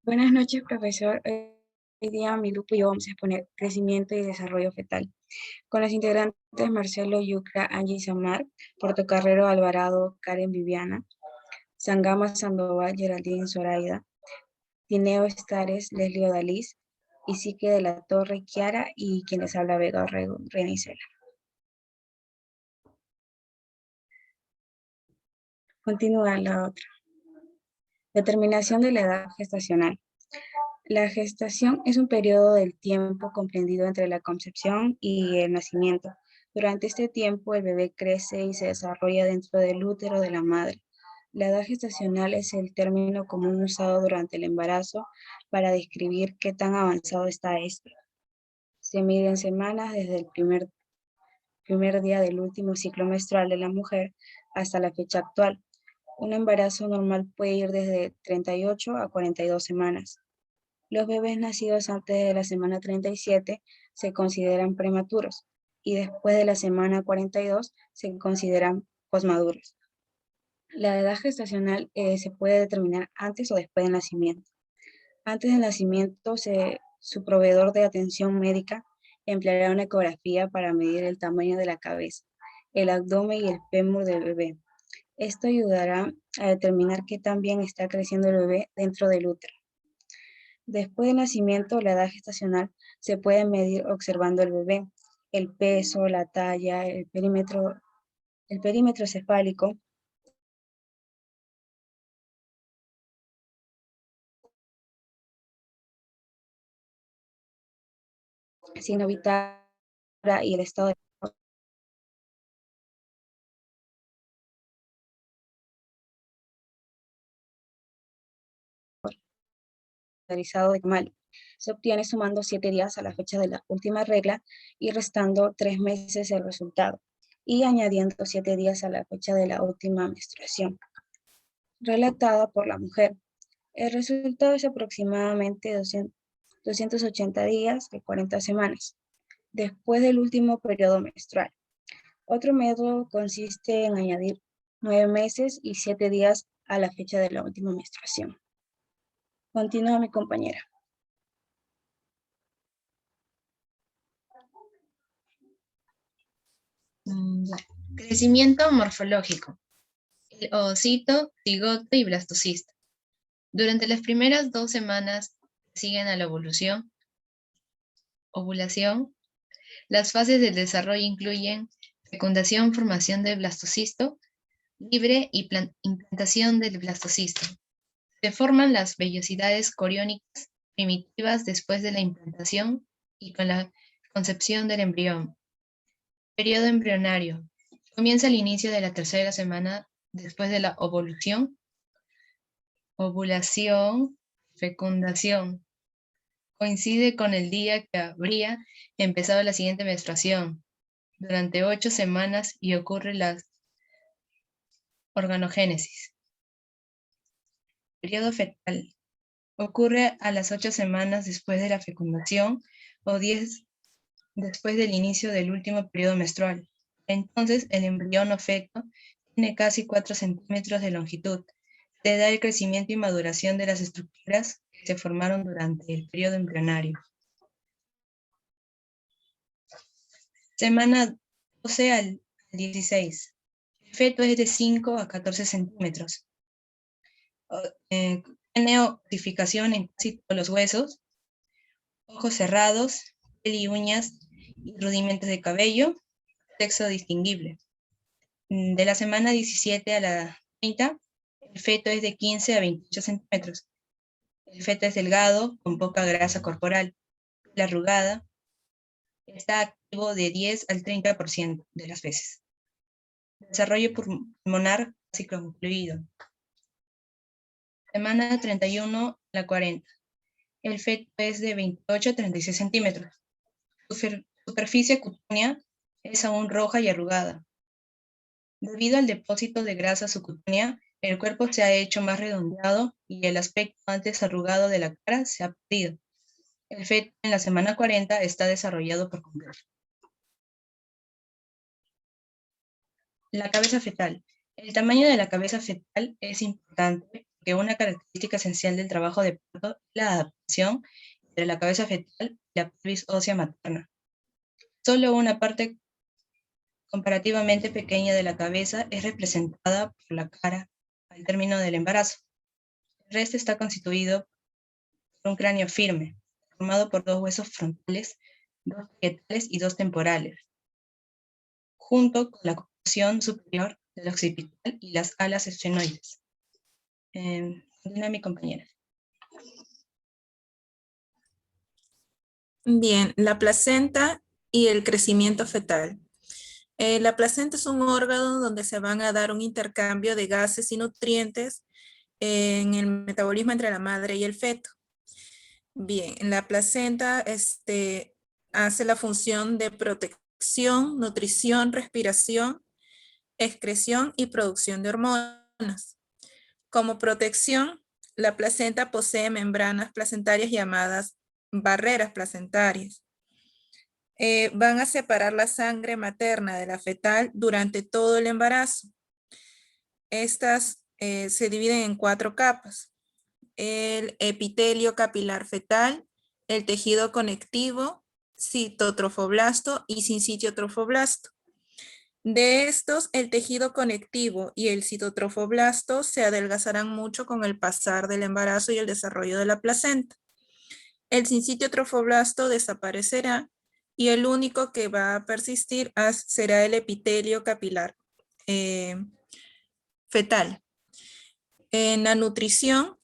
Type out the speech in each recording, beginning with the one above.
Buenas noches, profesor. Hoy día mi grupo y yo vamos a exponer crecimiento y desarrollo fetal. Con los integrantes Marcelo Yucra, Angie Samar, Portocarrero Alvarado, Karen Viviana, Sangama Sandoval, Geraldine Zoraida, Tineo Estares, Leslie Odaliz, Isique de la Torre, Kiara y quienes habla Vega Orrego, Renicela. Continúa la otra. Determinación de la edad gestacional. La gestación es un periodo del tiempo comprendido entre la concepción y el nacimiento. Durante este tiempo, el bebé crece y se desarrolla dentro del útero de la madre. La edad gestacional es el término común usado durante el embarazo para describir qué tan avanzado está este. Se mide en semanas desde el primer día del último ciclo menstrual de la mujer hasta la fecha actual. Un embarazo normal puede ir desde 38 a 42 semanas. Los bebés nacidos antes de la semana 37 se consideran prematuros y después de la semana 42 se consideran posmaduros. La edad gestacional se puede determinar antes o después del nacimiento. Antes del nacimiento, su proveedor de atención médica empleará una ecografía para medir el tamaño de la cabeza, el abdomen y el fémur del bebé. Esto ayudará a determinar qué tan bien está creciendo el bebé dentro del útero. Después del nacimiento, la edad gestacional se puede medir observando el bebé, el peso, la talla, el perímetro cefálico, signo vital y el estado realizado de mal. Se obtiene sumando 7 días a la fecha de la última regla y restando 3 meses el resultado, y añadiendo 7 días a la fecha de la última menstruación, relatada por la mujer. El resultado es aproximadamente 280 días de 40 semanas, después del último periodo menstrual. Otro método consiste en añadir 9 meses y 7 días a la fecha de la última menstruación. Continúa mi compañera. Crecimiento morfológico. El ovocito, cigoto y blastocisto. Durante las primeras 2 semanas que siguen a la ovulación, las fases del desarrollo incluyen fecundación, formación del blastocisto libre y implantación del blastocisto. Se forman las vellosidades coriónicas primitivas después de la implantación y con la concepción del embrión. Periodo embrionario. Comienza al inicio de la tercera semana después de la ovulación, fecundación. Coincide con el día que habría empezado la siguiente menstruación, durante 8 semanas y ocurre la organogénesis. Periodo fetal. Ocurre a las 8 semanas después de la fecundación o 10 después del inicio del último periodo menstrual. Entonces, el embrión o feto tiene casi 4 centímetros de longitud. Se da el crecimiento y maduración de las estructuras que se formaron durante el periodo embrionario. Semana 12 al 16. El feto es de 5 a 14 centímetros. Tiene ossificación en casi todos los huesos, ojos cerrados, piel y uñas y rudimentos de cabello, sexo distinguible. De la semana 17 a la 30, el feto es de 15 a 28 centímetros. El feto es delgado, con poca grasa corporal, piel arrugada, está activo de 10 al 30% de las veces. Desarrollo pulmonar casi concluido. Semana 31 a la 40. El feto es de 28 a 36 centímetros. Su superficie cutánea es aún roja y arrugada. Debido al depósito de grasa subcutánea, el cuerpo se ha hecho más redondeado y el aspecto antes arrugado de la cara se ha perdido. El feto en la semana 40 está desarrollado por completo. La cabeza fetal. El tamaño de la cabeza fetal es importante que una característica esencial del trabajo de parto es la adaptación entre la cabeza fetal y la pelvis ósea materna. Solo una parte comparativamente pequeña de la cabeza es representada por la cara al término del embarazo. El resto está constituido por un cráneo firme, formado por 2 huesos frontales, 2 parietales y 2 temporales, junto con la porción superior del occipital y las alas esfenoides. Continúa mi compañera. Bien, la placenta y el crecimiento fetal. La placenta es un órgano donde se van a dar un intercambio de gases y nutrientes en el metabolismo entre la madre y el feto. Bien, la placenta hace la función de protección, nutrición, respiración, excreción y producción de hormonas. Como protección, la placenta posee membranas placentarias llamadas barreras placentarias. Van a separar la sangre materna de la fetal durante todo el embarazo. Estas se dividen en 4 capas. El epitelio capilar fetal, el tejido conectivo, citotrofoblasto y sincitiotrofoblasto. De estos, el tejido conectivo y el citotrofoblasto se adelgazarán mucho con el pasar del embarazo y el desarrollo de la placenta. El sincitiotrofoblasto desaparecerá y el único que va a persistir será el epitelio capilar fetal. En la nutrición,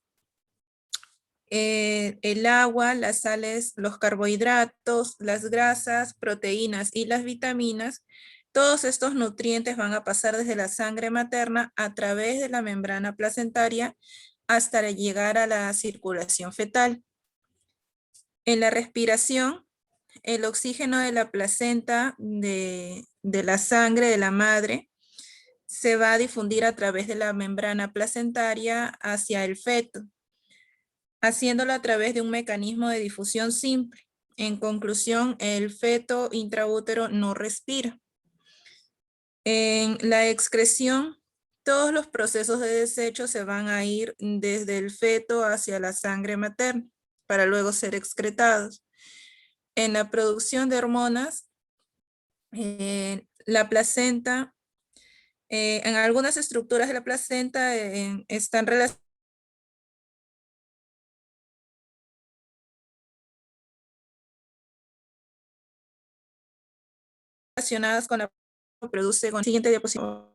el agua, las sales, los carbohidratos, las grasas, proteínas y las vitaminas, todos estos nutrientes van a pasar desde la sangre materna a través de la membrana placentaria hasta llegar a la circulación fetal. En la respiración, el oxígeno de la placenta, de la sangre de la madre, se va a difundir a través de la membrana placentaria hacia el feto, haciéndolo a través de un mecanismo de difusión simple. En conclusión, el feto intraútero no respira. En la excreción, todos los procesos de desecho se van a ir desde el feto hacia la sangre materna para luego ser excretados. En la producción de hormonas, la placenta, en algunas estructuras de la placenta están relacionadas con la que produce con la siguiente diapositiva.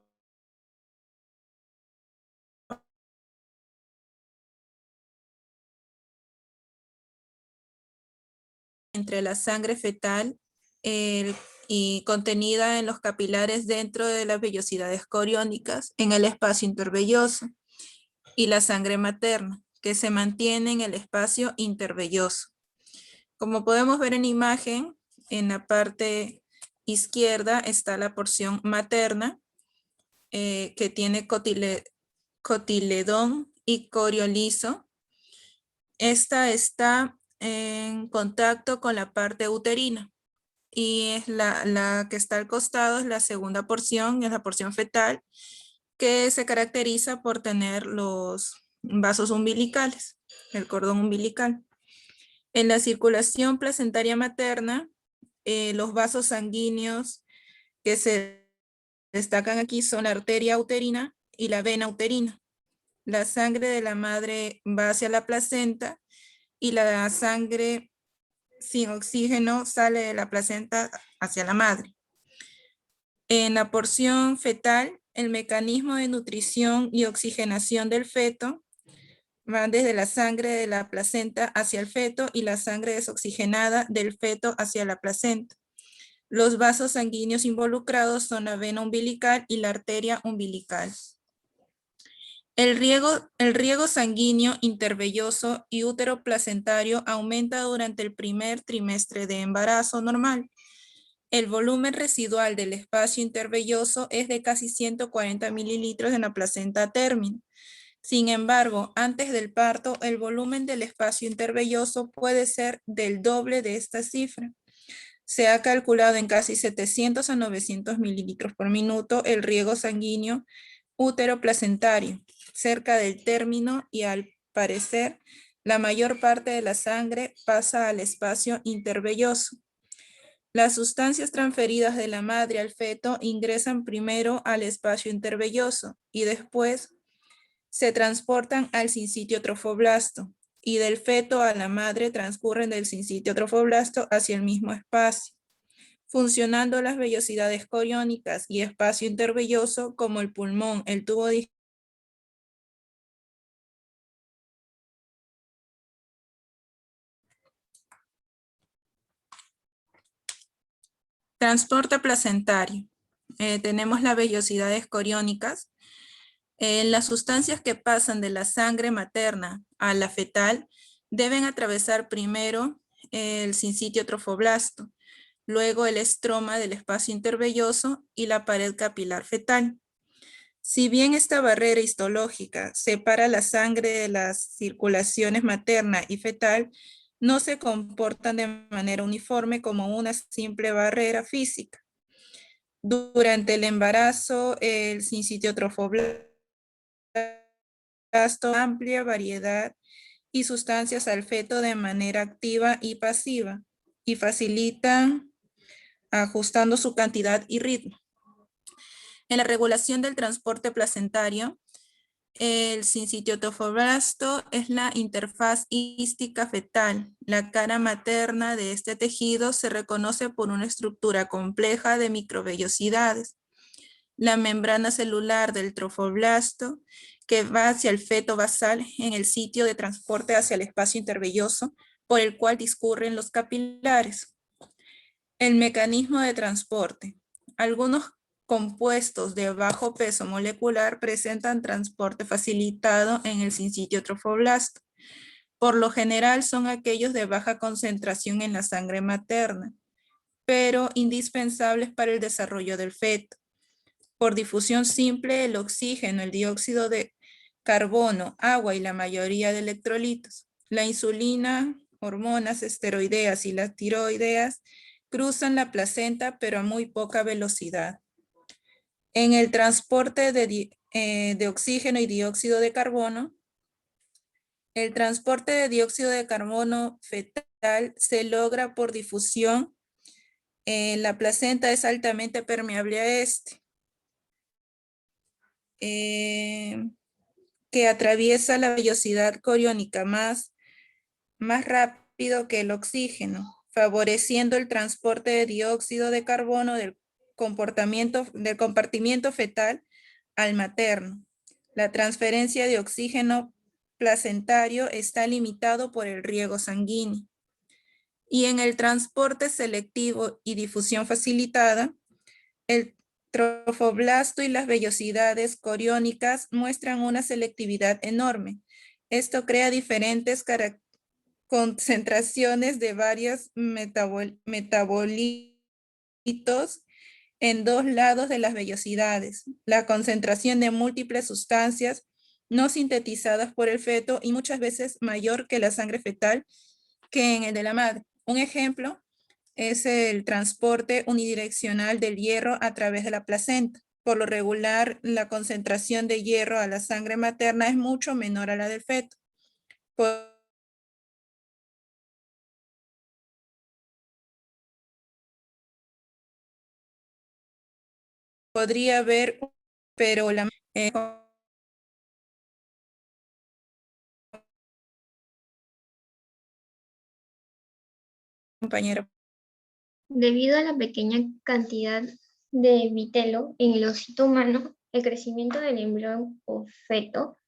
Entre la sangre fetal y contenida en los capilares dentro de las vellosidades coriónicas en el espacio intervelloso y la sangre materna que se mantiene en el espacio intervelloso. Como podemos ver en imagen, en la parte izquierda está la porción materna que tiene cotiledón y corioliso. Esta está en contacto con la parte uterina y es la que está al costado es la segunda porción, es la porción fetal, que se caracteriza por tener los vasos umbilicales, el cordón umbilical. En la circulación placentaria materna, los vasos sanguíneos que se destacan aquí son la arteria uterina y la vena uterina. La sangre de la madre va hacia la placenta y la sangre sin oxígeno sale de la placenta hacia la madre. En la porción fetal, el mecanismo de nutrición y oxigenación del feto van desde la sangre de la placenta hacia el feto y la sangre desoxigenada del feto hacia la placenta. Los vasos sanguíneos involucrados son la vena umbilical y la arteria umbilical. El riego sanguíneo intervelloso y útero placentario aumenta durante el primer trimestre de embarazo normal. El volumen residual del espacio intervelloso es de casi 140 mililitros en la placenta término. Sin embargo, antes del parto, el volumen del espacio intervelloso puede ser del doble de esta cifra. Se ha calculado en casi 700 a 900 mililitros por minuto el riego sanguíneo útero placentario, cerca del término, y al parecer la mayor parte de la sangre pasa al espacio intervelloso. Las sustancias transferidas de la madre al feto ingresan primero al espacio intervelloso y después se transportan al sincitio trofoblasto, y del feto a la madre transcurren del sincitio trofoblasto hacia el mismo espacio, funcionando las vellosidades coriónicas y espacio intervelloso como el pulmón, el tubo de transporte placentario. Tenemos las vellosidades coriónicas. Las sustancias que pasan de la sangre materna a la fetal deben atravesar primero el sincitio trofoblasto, luego el estroma del espacio intervelloso y la pared capilar fetal. Si bien esta barrera histológica separa la sangre de las circulaciones materna y fetal, no se comportan de manera uniforme como una simple barrera física. Durante el embarazo, el sincitio trofoblasto amplia variedad y sustancias al feto de manera activa y pasiva, y facilitan ajustando su cantidad y ritmo. En la regulación del transporte placentario, el sincitio trofoblasto es la interfaz hística fetal. La cara materna de este tejido se reconoce por una estructura compleja de microvellosidades. La membrana celular del trofoblasto, que va hacia el feto basal en el sitio de transporte hacia el espacio intervelloso, por el cual discurren los capilares. El mecanismo de transporte. Algunos compuestos de bajo peso molecular presentan transporte facilitado en el sincitio trofoblasto. Por lo general son aquellos de baja concentración en la sangre materna, pero indispensables para el desarrollo del feto. Por difusión simple, el oxígeno, el dióxido de carbono, agua y la mayoría de electrolitos. La insulina, hormonas esteroideas y las tiroideas cruzan la placenta, pero a muy poca velocidad. En el transporte de oxígeno y dióxido de carbono, el transporte de dióxido de carbono fetal se logra por difusión. La placenta es altamente permeable a este, que atraviesa la vellosidad coriónica más rápido que el oxígeno, favoreciendo el transporte de dióxido de carbono del compartimiento fetal al materno. La transferencia de oxígeno placentario está limitado por el riego sanguíneo. Y en el transporte selectivo y difusión facilitada, el trofoblasto y las vellosidades coriónicas muestran una selectividad enorme. Esto crea diferentes concentraciones de varios metabolitos en dos lados de las vellosidades, la concentración de múltiples sustancias no sintetizadas por el feto y muchas veces mayor que la sangre fetal que en el de la madre. Un ejemplo es el transporte unidireccional del hierro a través de la placenta. Por lo regular, la concentración de hierro a la sangre materna es mucho menor a la del feto. Podría haber, pero la compañera. Debido a la pequeña cantidad de vitelo en el osito humano, el crecimiento del embrión o feto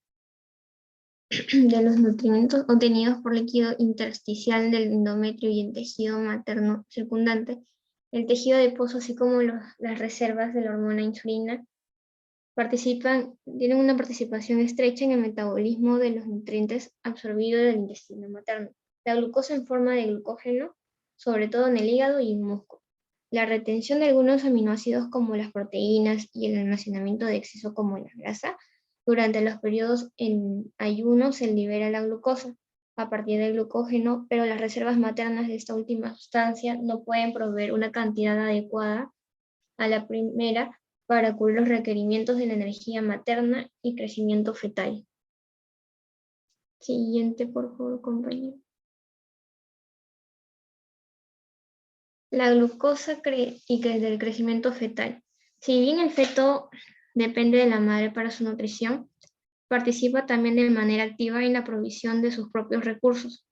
de los nutrientes obtenidos por líquido intersticial del endometrio y el tejido materno circundante, el tejido adiposo, así como las reservas de la hormona insulina, tienen una participación estrecha en el metabolismo de los nutrientes absorbidos del intestino materno. La glucosa en forma de glucógeno, sobre todo en el hígado y el músculo. La retención de algunos aminoácidos como las proteínas y el almacenamiento de exceso como la grasa. Durante los periodos en ayuno se libera la glucosa a partir del glucógeno, pero las reservas maternas de esta última sustancia no pueden proveer una cantidad adecuada a la primera para cubrir los requerimientos de la energía materna y crecimiento fetal. Siguiente, por favor, compañero. La glucosa del crecimiento fetal. Si bien el feto depende de la madre para su nutrición, participa también de manera activa en la provisión de sus propios recursos,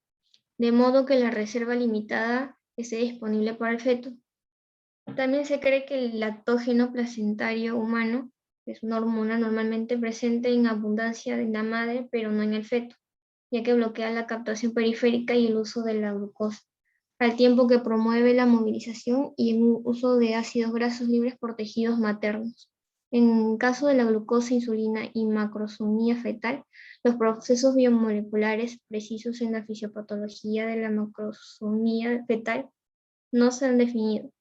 de modo que la reserva limitada esté disponible para el feto. También se cree que el lactógeno placentario humano es una hormona normalmente presente en abundancia en la madre, pero no en el feto, ya que bloquea la captación periférica y el uso de la glucosa, al tiempo que promueve la movilización y el uso de ácidos grasos libres por tejidos maternos. En caso de la glucosa, insulina y macrosomía fetal, los procesos biomoleculares precisos en la fisiopatología de la macrosomía fetal no se han definido.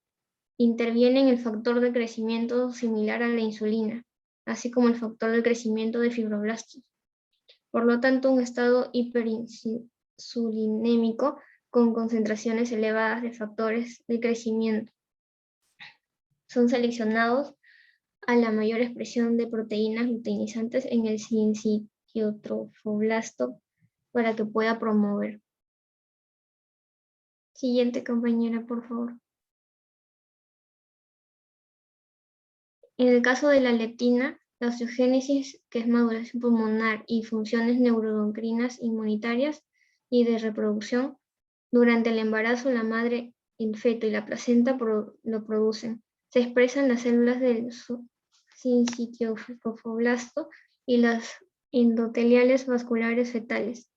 Interviene en el factor de crecimiento similar a la insulina, así como el factor de crecimiento de fibroblastos. Por lo tanto, un estado hiperinsulinémico con concentraciones elevadas de factores de crecimiento son seleccionados a la mayor expresión de proteínas luteinizantes en el sincitiotrofoblasto para que pueda promover. Siguiente, compañera, por favor. En el caso de la leptina, la osteogénesis, que es maduración pulmonar, y funciones neuroendocrinas inmunitarias y de reproducción, durante el embarazo la madre, el feto y la placenta lo producen. Se expresan las células del sincitiotrofoblasto y las endoteliales vasculares fetales.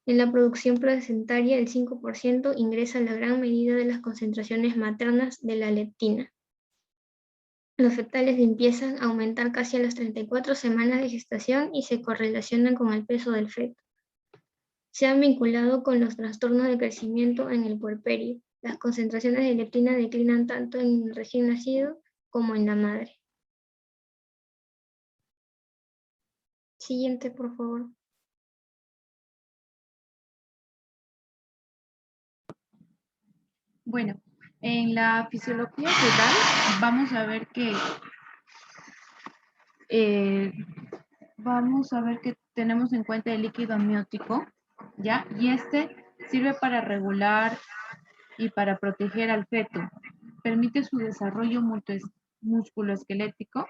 En la producción placentaria, el 5% ingresa la gran medida de las concentraciones maternas de la leptina. Los fetales empiezan a aumentar casi a las 34 semanas de gestación y se correlacionan con el peso del feto. Se han vinculado con los trastornos de crecimiento en el puerperio. Las concentraciones de leptina declinan tanto en el recién nacido como en la madre. Siguiente, por favor. Bueno, en la fisiología fetal vamos a ver que tenemos en cuenta el líquido amniótico, ¿ya? Y este sirve para regular y para proteger al feto. Permite su desarrollo musculoesquelético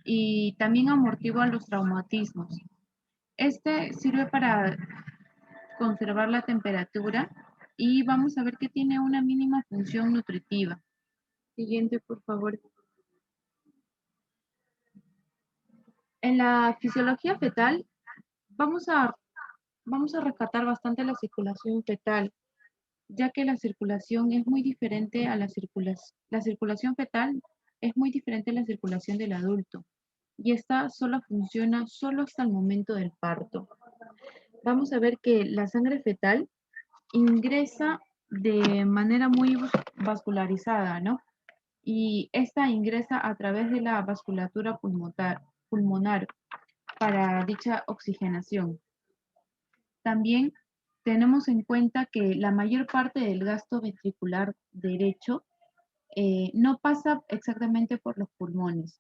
y también amortigua los traumatismos. Este sirve para conservar la temperatura y vamos a ver que tiene una mínima función nutritiva. Siguiente, por favor. En la fisiología fetal vamos a rescatar bastante la circulación fetal, ya que la circulación es muy diferente a la circulación fetal es muy diferente a la circulación del adulto y esta solo funciona hasta el momento del parto. Vamos a ver que la sangre fetal ingresa de manera muy vascularizada, ¿no? Y esta ingresa a través de la vasculatura pulmonar para dicha oxigenación. También tenemos en cuenta que la mayor parte del gasto ventricular derecho no pasa exactamente por los pulmones.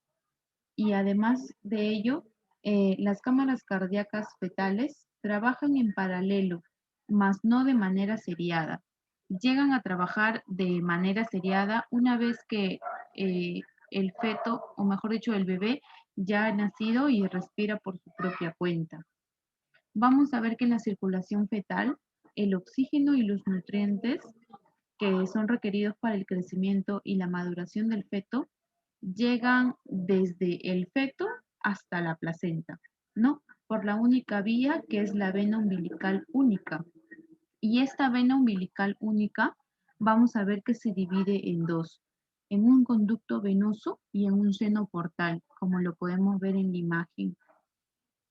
Y además de ello, las cámaras cardíacas fetales trabajan en paralelo, mas no de manera seriada. Llegan a trabajar de manera seriada una vez que el feto, o mejor dicho, el bebé, ya ha nacido y respira por su propia cuenta. Vamos a ver que en la circulación fetal, el oxígeno y los nutrientes que son requeridos para el crecimiento y la maduración del feto llegan desde el feto hasta la placenta, ¿no? Por la única vía que es la vena umbilical única. Y esta vena umbilical única vamos a ver que se divide en dos, en un conducto venoso y en un seno portal, como lo podemos ver en la imagen.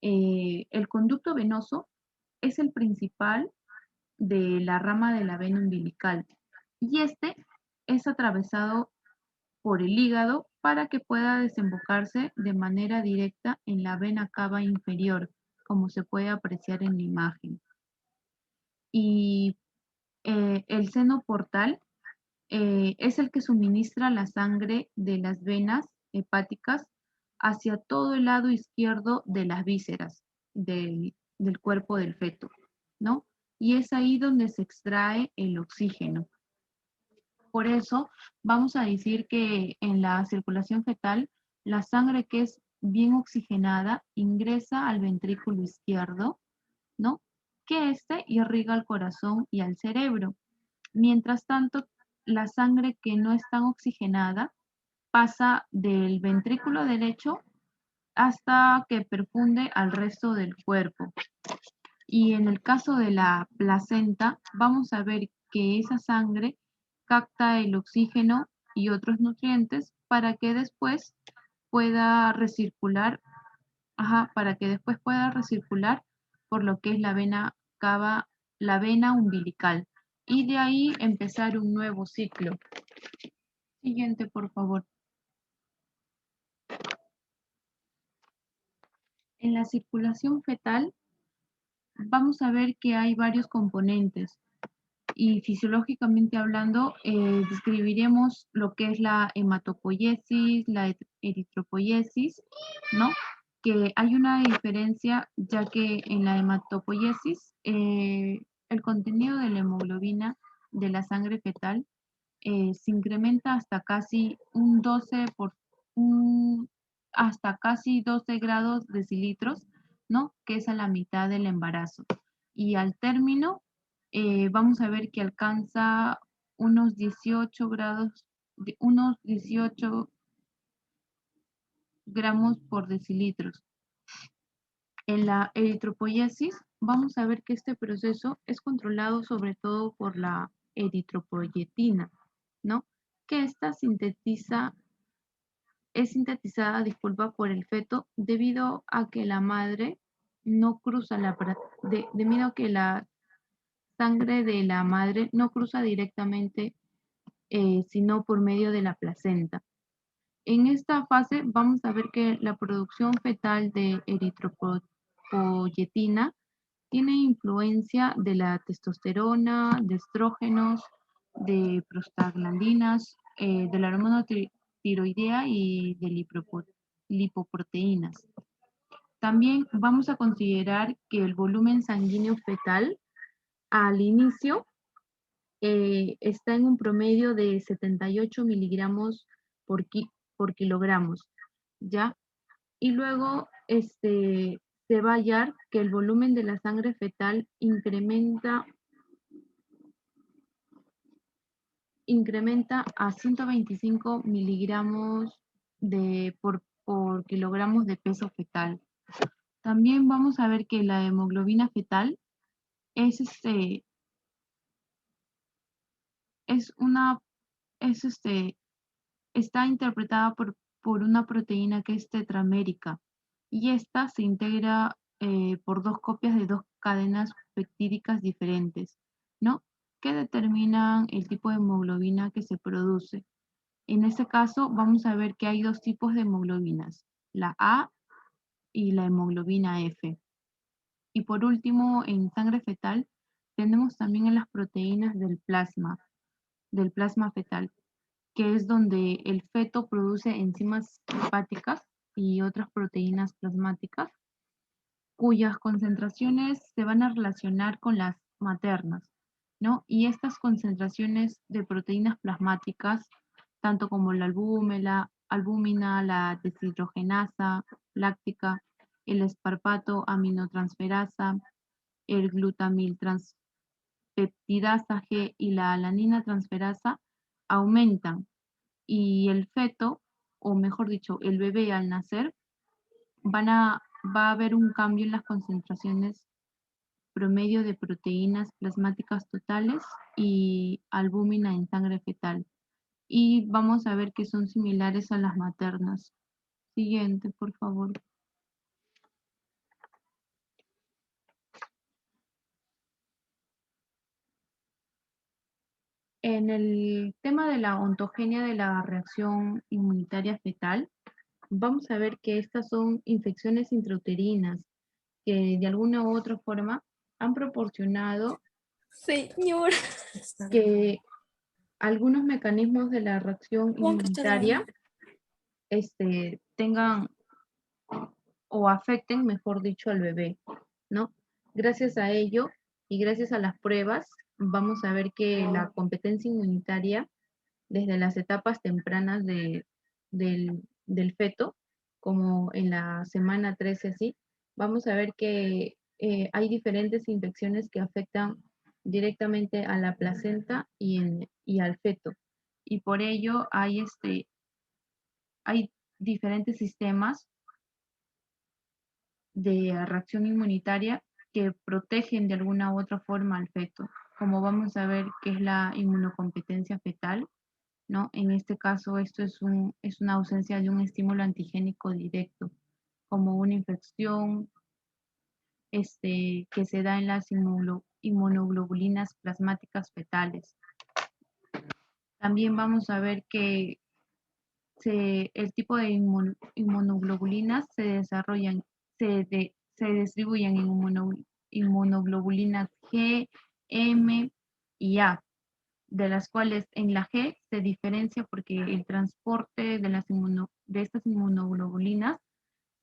El conducto venoso es el principal de la rama de la vena umbilical y este es atravesado por el hígado para que pueda desembocarse de manera directa en la vena cava inferior, como se puede apreciar en la imagen. Y el seno portal es el que suministra la sangre de las venas hepáticas hacia todo el lado izquierdo de las vísceras del cuerpo del feto, ¿no? Y es ahí donde se extrae el oxígeno. Por eso vamos a decir que en la circulación fetal, la sangre que es bien oxigenada ingresa al ventrículo izquierdo, ¿no? Que éste irriga al corazón y al cerebro. Mientras tanto, la sangre que no es tan oxigenada pasa del ventrículo derecho hasta que perfunde al resto del cuerpo. Y en el caso de la placenta, vamos a ver que esa sangre capta el oxígeno y otros nutrientes para que después pueda recircular, por lo que es la vena cava, la vena umbilical. Y de ahí empezar un nuevo ciclo. Siguiente, por favor. En la circulación fetal, vamos a ver que hay varios componentes. Y fisiológicamente hablando, describiremos lo que es la hematopoiesis, la eritropoiesis, ¿no? Que hay una diferencia, ya que en la hematopoiesis, el contenido de la hemoglobina de la sangre fetal se incrementa hasta casi hasta casi 12 grados decilitros, ¿no? Que es a la mitad del embarazo. Y al término, vamos a ver que alcanza unos 18 gramos por decilitros. En la eritropoiesis, vamos a ver que este proceso es controlado sobre todo por la eritropoyetina, ¿no? Que esta es sintetizada, disculpa, por el feto debido a que la madre no cruza debido a que la sangre de la madre no cruza directamente, sino por medio de la placenta. En esta fase vamos a ver que la producción fetal de eritropoyetina tiene influencia de la testosterona, de estrógenos, de prostaglandinas, de la hormona tiroidea y de lipoproteínas. También vamos a considerar que el volumen sanguíneo fetal al inicio está en un promedio de 78 miligramos por kilogramos, ¿ya? Y luego se va a hallar que el volumen de la sangre fetal incrementa a 125 miligramos por kilogramos de peso fetal. También vamos a ver que la hemoglobina fetal es está interpretada por una proteína que es tetramérica y esta se integra por dos copias de dos cadenas peptídicas diferentes, ¿no? Que determinan el tipo de hemoglobina que se produce. En este caso vamos a ver que hay dos tipos de hemoglobinas, la A y la hemoglobina F. Y por último, en sangre fetal, tenemos también en las proteínas del plasma fetal, que es donde el feto produce enzimas hepáticas y otras proteínas plasmáticas, cuyas concentraciones se van a relacionar con las maternas, ¿no? Y estas concentraciones de proteínas plasmáticas, tanto como la albúmina, la deshidrogenasa láctica, el esparpato aminotransferasa, el glutamiltranspeptidasa G y la alanina transferasa aumentan y el feto, o mejor dicho, el bebé al nacer, va a haber un cambio en las concentraciones promedio de proteínas plasmáticas totales y albúmina en sangre fetal. Y vamos a ver que son similares a las maternas. Siguiente, por favor. En el tema de la ontogenia de la reacción inmunitaria fetal, vamos a ver que estas son infecciones intrauterinas que de alguna u otra forma han proporcionado Señora. que algunos mecanismos de la reacción inmunitaria tengan o afecten, mejor dicho, al bebé, ¿no? Gracias a ello y gracias a las pruebas, vamos a ver que la competencia inmunitaria desde las etapas tempranas del feto, como en la semana 13 así, vamos a ver que hay diferentes infecciones que afectan directamente a la placenta y al feto. Y por ello hay diferentes sistemas de reacción inmunitaria que protegen de alguna u otra forma al feto, como vamos a ver que es la inmunocompetencia fetal, ¿no? En este caso, esto es una ausencia de un estímulo antigénico directo, como una infección que se da en las inmunoglobulinas plasmáticas fetales. También vamos a ver que el tipo de inmunoglobulinas se distribuyen en inmunoglobulinas G, M y A, de las cuales en la G se diferencia porque el transporte de estas inmunoglobulinas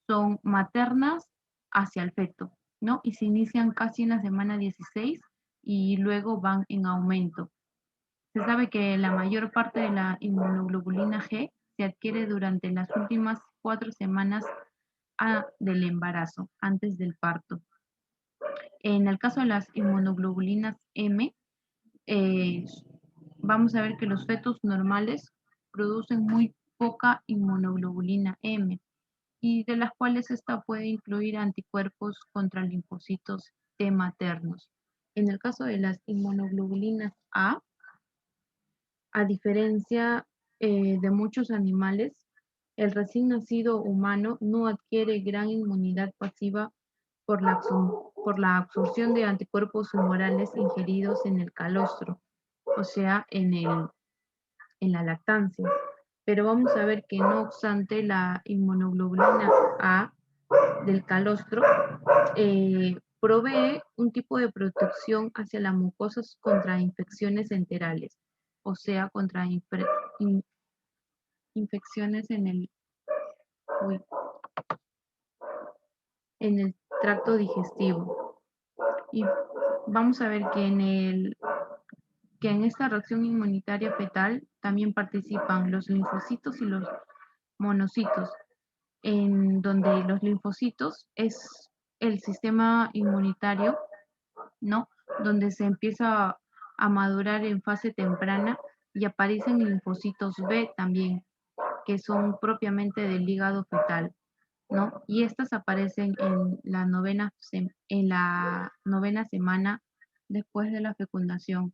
son maternas hacia el feto, ¿no? Y se inician casi en la semana 16 y luego van en aumento. Se sabe que la mayor parte de la inmunoglobulina G se adquiere durante las últimas 4 semanas del embarazo, antes del parto. En el caso de las inmunoglobulinas M, vamos a ver que los fetos normales producen muy poca inmunoglobulina M, y de las cuales esta puede incluir anticuerpos contra linfocitos T maternos. En el caso de las inmunoglobulinas a diferencia de muchos animales, el recién nacido humano no adquiere gran inmunidad pasiva por la absorción de anticuerpos humorales ingeridos en el calostro, o sea, en la lactancia. Pero vamos a ver que no obstante la inmunoglobulina A del calostro provee un tipo de protección hacia las mucosas contra infecciones enterales, o sea, contra infecciones en el tracto digestivo. Y vamos a ver que en esta reacción inmunitaria fetal también participan los linfocitos y los monocitos, en donde los linfocitos es el sistema inmunitario, ¿no? Donde se empieza a madurar en fase temprana y aparecen linfocitos B también, que son propiamente del hígado fetal, ¿no? Y estas aparecen en la novena semana después de la fecundación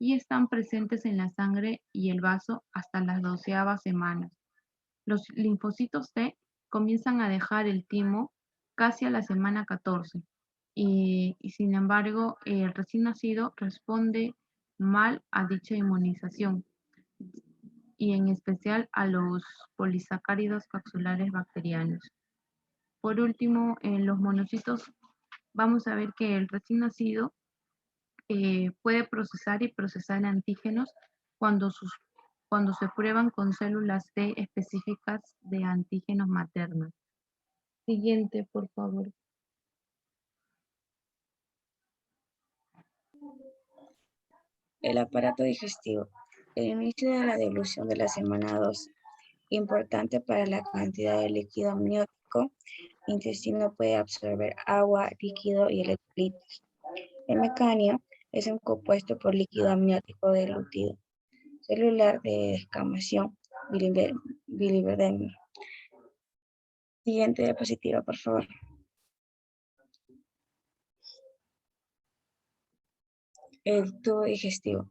y están presentes en la sangre y el vaso hasta las 12ª semanas. Los linfocitos T comienzan a dejar el timo casi a la semana 14 y sin embargo el recién nacido responde mal a dicha inmunización y en especial a los polisacáridos capsulares bacterianos. Por último, en los monocitos vamos a ver que el recién nacido puede procesar antígenos cuando se prueban con células T específicas de antígenos maternos. Siguiente, por favor. El aparato digestivo. El inicio de la dilución de la semana 2, importante para la cantidad de líquido amniótico. El intestino puede absorber agua, líquido y electrolitos. El mecanio es un compuesto por líquido amniótico dilutido celular de descamación, biliverdemia. Siguiente diapositiva, por favor. El tubo digestivo.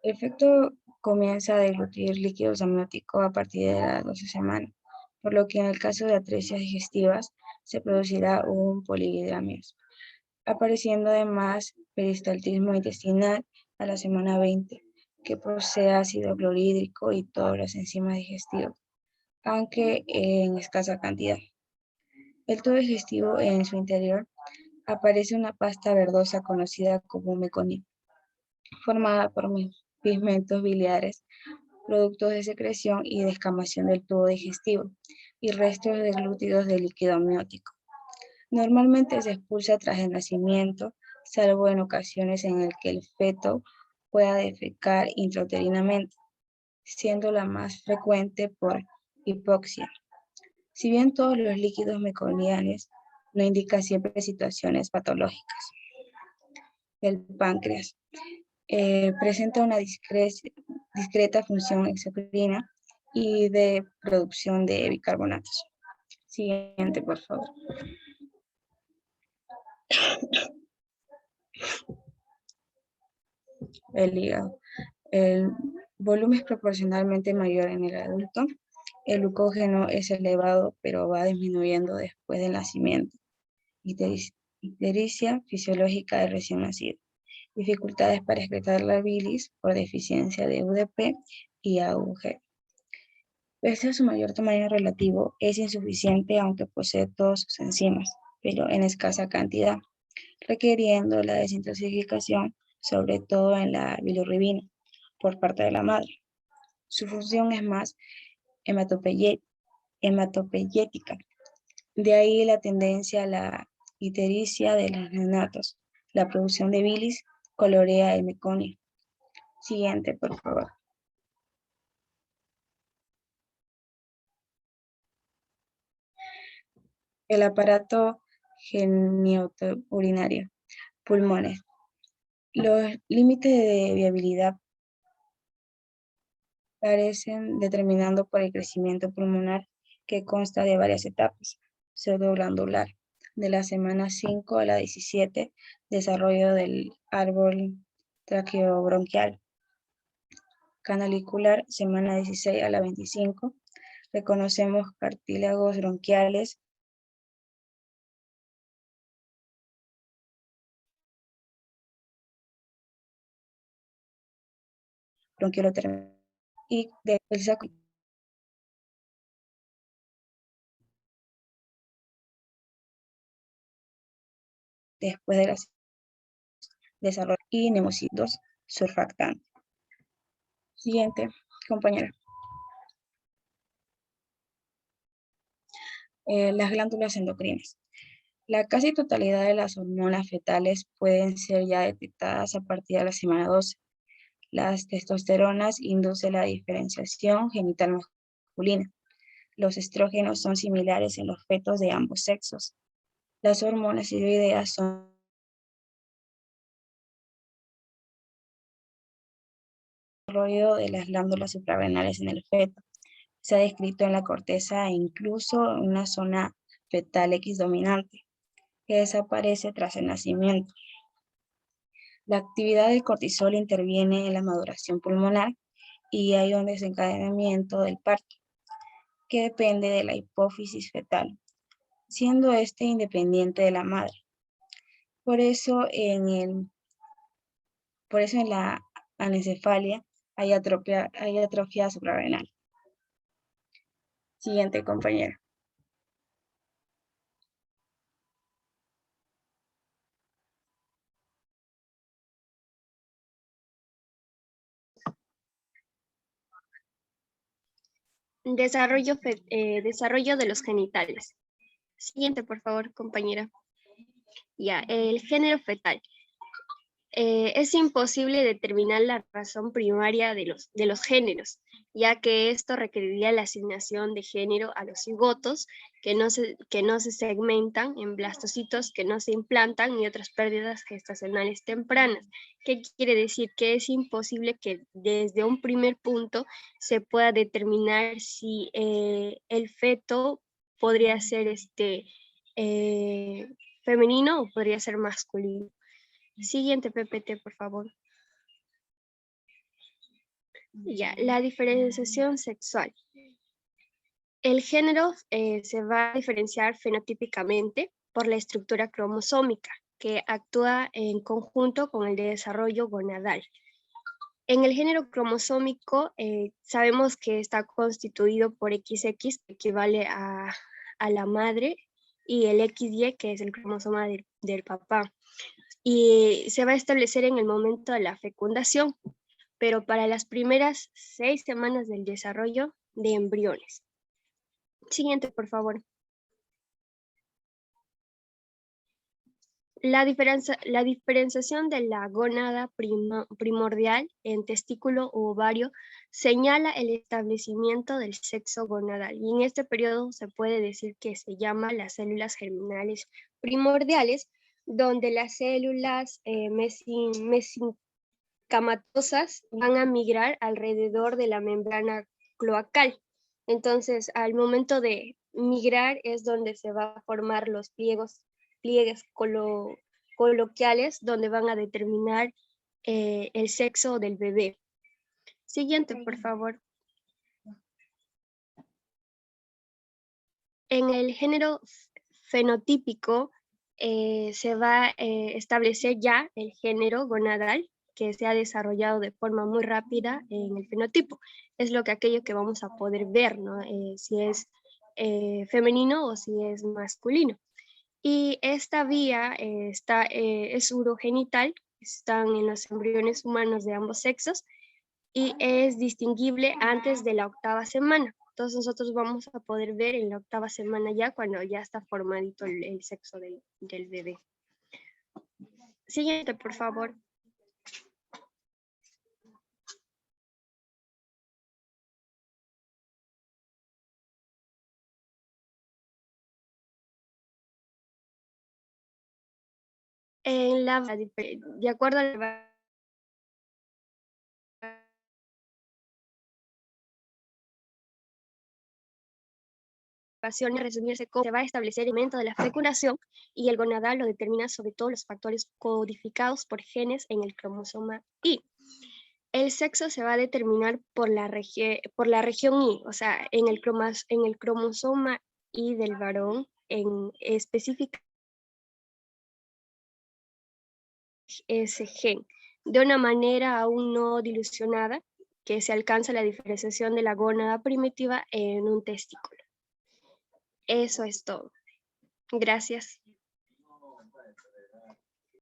El feto comienza a deglutir líquidos amnióticos a partir de las 12 semanas, por lo que en el caso de atresias digestivas se producirá un polihidramias, apareciendo además peristaltismo intestinal a la semana 20, que posee ácido clorhídrico y todas las enzimas digestivas, aunque en escasa cantidad. El tubo digestivo, en su interior, aparece una pasta verdosa conocida como meconio, formada por pigmentos biliares productos de secreción y descamación del tubo digestivo y restos de glúcidos de líquido amniótico. Normalmente se expulsa tras el nacimiento, salvo en ocasiones en el que el feto pueda defecar intrauterinamente, siendo la más frecuente por hipoxia. Si bien todos los líquidos meconianos no indican siempre situaciones patológicas. El páncreas presenta una discreta función exocrina y de producción de bicarbonatos. Siguiente, por favor. El hígado. El volumen es proporcionalmente mayor en el adulto. El glucógeno es elevado, pero va disminuyendo después del nacimiento. Ictericia fisiológica del recién nacido. Dificultades para excretar la bilis por deficiencia de UDP y AUG. Pese a su mayor tamaño relativo, es insuficiente aunque posee todas sus enzimas, pero en escasa cantidad, requiriendo la desintoxicación, sobre todo en la bilirrubina, por parte de la madre. Su función es más hematopeyética, de ahí la tendencia a la ictericia de los neonatos. La producción de bilis colorea el meconio. Siguiente, por favor. El aparato genitourinario, pulmones. Los límites de viabilidad parecen determinando por el crecimiento pulmonar que consta de varias etapas. Pseudoglandular, de la semana 5 a la 17, desarrollo del árbol traqueobronquial. Canalicular, semana 16 a la 25, reconocemos cartílagos bronquiales. Bronquioloterminal y del saco. Después de las desarrollo y nemocitos surfactantes. Siguiente, compañera. Las glándulas endocrinas. La casi totalidad de las hormonas fetales pueden ser ya detectadas a partir de la semana 12. Las testosteronas inducen la diferenciación genital masculina. Los estrógenos son similares en los fetos de ambos sexos. Las hormonas tiroideas son el desarrollo de las glándulas suprarrenales en el feto. Se ha descrito en la corteza e incluso en una zona fetal X dominante, que desaparece tras el nacimiento. La actividad del cortisol interviene en la maduración pulmonar y hay un desencadenamiento del parto, que depende de la hipófisis fetal, siendo este independiente de la madre. Por eso en la anencefalia hay atrofia suprarrenal. Siguiente, compañera. Desarrollo de los genitales. Siguiente, por favor, compañera. Ya, el género fetal. Es imposible determinar la razón primaria de los géneros, ya que esto requeriría la asignación de género a los cigotos que no se segmentan en blastocitos que no se implantan y otras pérdidas gestacionales tempranas. ¿Qué quiere decir? Que es imposible que desde un primer punto se pueda determinar si el feto podría ser femenino o podría ser masculino. Siguiente PPT, por favor. Ya, la diferenciación sexual. El género se va a diferenciar fenotípicamente por la estructura cromosómica, que actúa en conjunto con el desarrollo gonadal. En el género cromosómico sabemos que está constituido por XX, que equivale a la madre, y el XY, que es el cromosoma del papá. Y se va a establecer en el momento de la fecundación. pero para las primeras 6 semanas del desarrollo de embriones. Siguiente, por favor. La diferenciación de la gónada primordial en testículo u ovario señala el establecimiento del sexo gonadal, y en este periodo se puede decir que se llama las células germinales primordiales, donde las células mesenquimatosas van a migrar alrededor de la membrana cloacal. Entonces, al momento de migrar es donde se va a formar los pliegues coloquiales, donde van a determinar el sexo del bebé. Siguiente, por favor. En el género fenotípico se va a establecer ya el género gonadal, que se ha desarrollado de forma muy rápida en el fenotipo. Es aquello que vamos a poder ver, ¿no? Si es femenino o si es masculino. Y esta vía es urogenital, están en los embriones humanos de ambos sexos y es distinguible antes de la 8ª semana. Entonces nosotros vamos a poder ver en la 8ª semana ya, cuando ya está formadito el sexo del bebé. Siguiente, por favor. De acuerdo a la resumirse cómo se va a establecer el momento de la fecundación, y el gonadal lo determina sobre todo los factores codificados por genes en el cromosoma Y. El sexo se va a determinar por la región Y, o sea, en el cromosoma Y del varón, en específica ese gen, de una manera aún no dilucionada, que se alcanza la diferenciación de la gónada primitiva en un testículo. Eso es todo. Gracias.